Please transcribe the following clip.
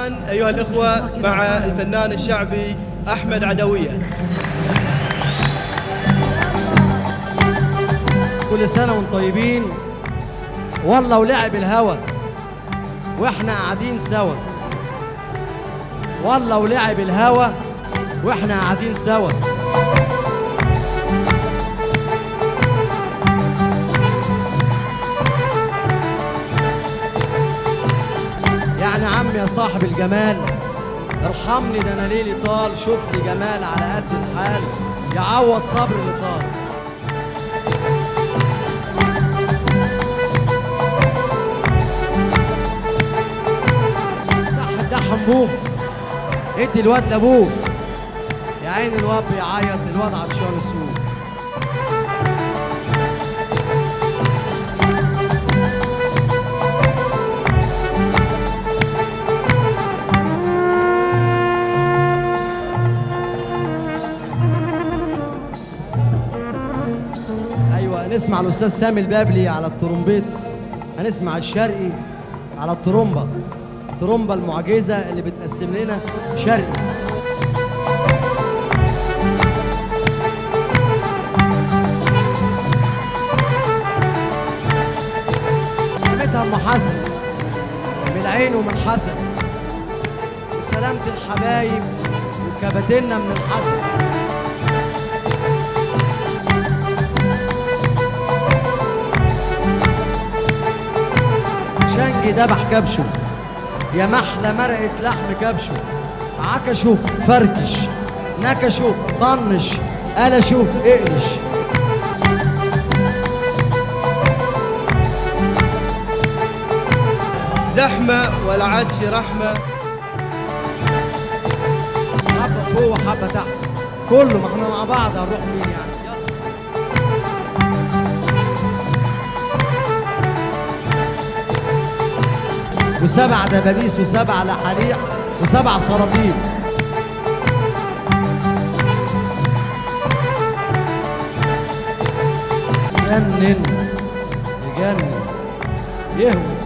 الآن أيها الإخوة مع الفنان الشعبي أحمد عدوية. كل سنة وانتم طيبين. والله ولعب الهوى واحنا قاعدين سوا، والله ولعب الهوى واحنا قاعدين سوا. يعني عم يا صاحب الجمال ارحمني، ده انا ليلي طال شفت جمال على قد الحال يعوض صبر اللي طال. ده حنبوه ادي الواد لابوه، يا عين الواد بيعيط الواد عطشان السوق. هنسمع الأستاذ سامي البابلي على الترومبيت، هنسمع الشرقي على الترومبة، الترومبة المعجزة اللي بتقسم لنا شرقي. سلامتها أم حسن من العين ومن حسن، وسلامة الحبايب وكباتنا من الحسن. شنجي دبح كبشه يا محلى مرقة لحم كبشه، عكشه فركش نكشه طنش قلشه اقلش. زحمة ولا عاد في رحمة، حبة فوق وحبة تحت كله، ما احنا مع بعض هنروح مين يعني. وسبع دبابيس وسبع لحاليق وسبع سراطيل. يجنن يجنن يهوس